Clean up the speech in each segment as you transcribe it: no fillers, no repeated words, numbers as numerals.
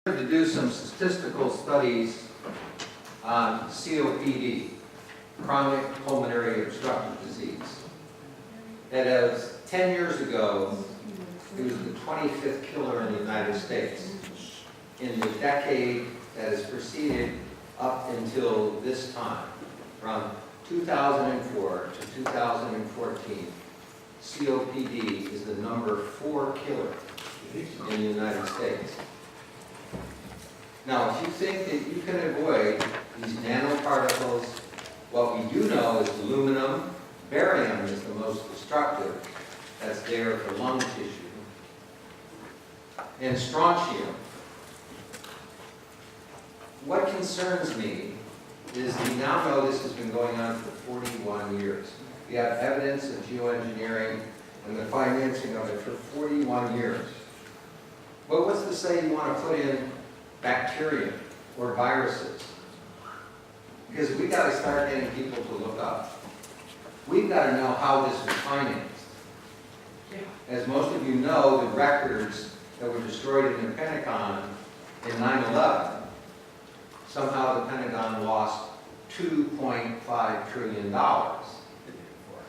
To do some statistical studies on COPD, chronic pulmonary obstructive disease. That is, 10 years ago, it was the 25th killer in the United States. In the decade that has preceded up until this time, from 2004 to 2014, COPD is the number 4 killer in the United States. Now, if you think that you can avoid these nanoparticles, what we do know is aluminum, barium is the most destructive, that's there for lung tissue, and strontium. What concerns me is we now know this has been going on for 41 years. We have evidence of geoengineering and the financing of it for 41 years. But what's to say you want to put in bacteria or viruses? Because we've got to start getting people to look up. We've got to know how this was financed. As most of you know, the records that were destroyed in the Pentagon in 9/11, somehow the Pentagon lost $2.5 trillion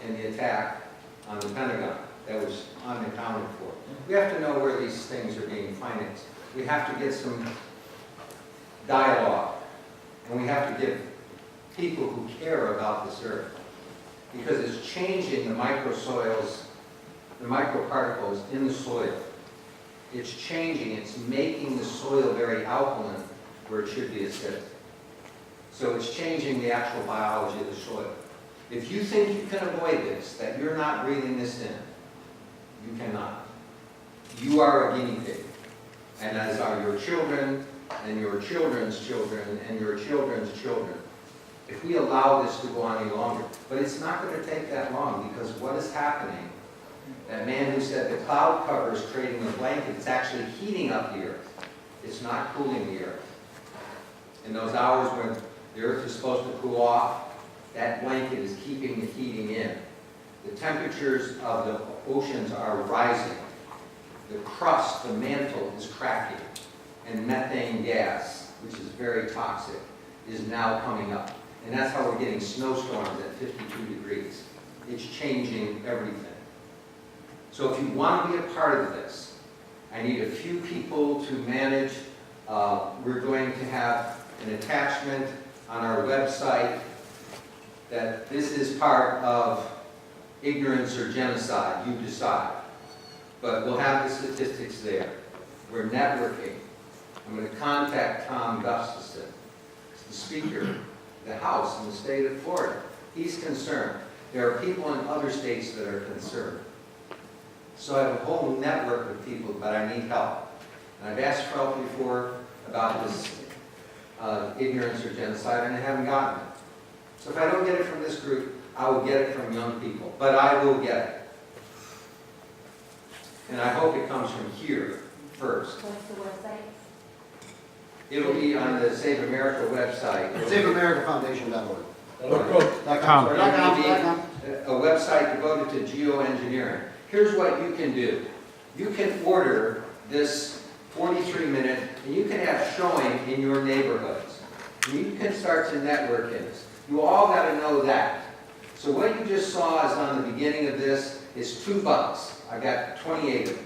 in the attack on the Pentagon. That was unaccounted for. We have to know where these things are being financed. We have to get some dialogue, and we have to get people who care about this earth, because it's changing the microsoils, the microparticles in the soil. It's changing, it's making the soil very alkaline where it should be acidic. So it's changing the actual biology of the soil. If you think you can avoid this, that you're not breathing this in, you cannot. You are a guinea pig, and as are your children, and your children's children, and your children's children. If we allow this to go on any longer, but it's not going to take that long, because what is happening, that man who said the cloud cover is creating a blanket, it's actually heating up the earth. It's not cooling the earth. In those hours when the earth is supposed to cool off, that blanket is keeping the heating in. The temperatures of the oceans are rising. The crust, the mantle, is cracking. And methane gas, which is very toxic, is now coming up. And that's how we're getting snowstorms at 52 degrees. It's changing everything. So if you want to be a part of this, I need a few people to manage. We're going to have an attachment on our website that this is part of ignorance or genocide, you decide. But we'll have the statistics there. We're networking. I'm going to contact Tom Gustafson, the Speaker of the House in the state of Florida. He's concerned. There are people in other states that are concerned. So I have a whole network of people, but I need help. And I've asked for help before about this ignorance or genocide, and I haven't gotten it. So if I don't get it from this group, I will get it from young people. But I will get it. And I hope it comes from here first. What's the website? It'll be on the Save America website. SaveAmericaFoundation.org. A website devoted to geoengineering. Here's what you can do. You can order this 43-minute, and you can have showing in your neighborhoods. And you can start to network in this. You all got to know that. So what you just saw is on the beginning of this is $2. I got 28 of them.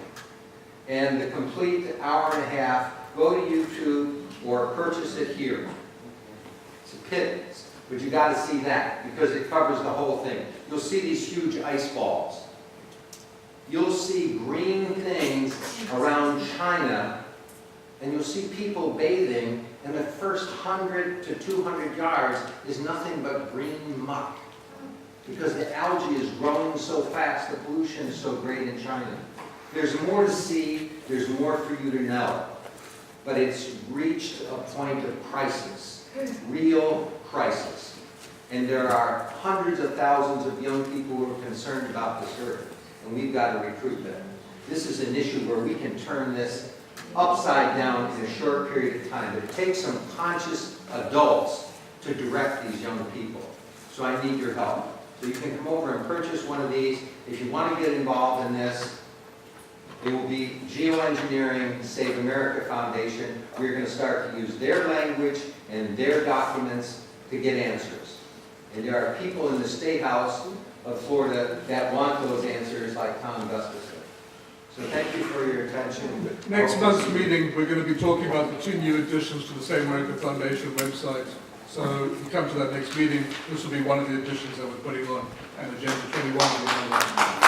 And the complete hour and a half, go to YouTube or purchase it here. It's a pittance, but you got to see that because it covers the whole thing. You'll see these huge ice balls. You'll see green things around China, and you'll see people bathing, and the first 100 to 200 yards is nothing but green muck. Because the algae is growing so fast, the pollution is so great in China. There's more to see, there's more for you to know. But it's reached a point of crisis, real crisis. And there are hundreds of thousands of young people who are concerned about this earth, and we've got to recruit them. This is an issue where we can turn this upside down in a short period of time. But it takes some conscious adults to direct these young people. So I need your help. So you can come over and purchase one of these. If you want to get involved in this, It will be Geoengineering Save America Foundation. We're going to start to use their language and their documents to get answers. And there are people in the State House of Florida that want those answers, like Tom Gustafson. So thank you for your attention. Next month's meeting, we're going to be talking about the 2 new additions to the Save America Foundation website. So if you come to that next meeting, this will be one of the additions that we're putting on, and Agenda 21 will be one of them.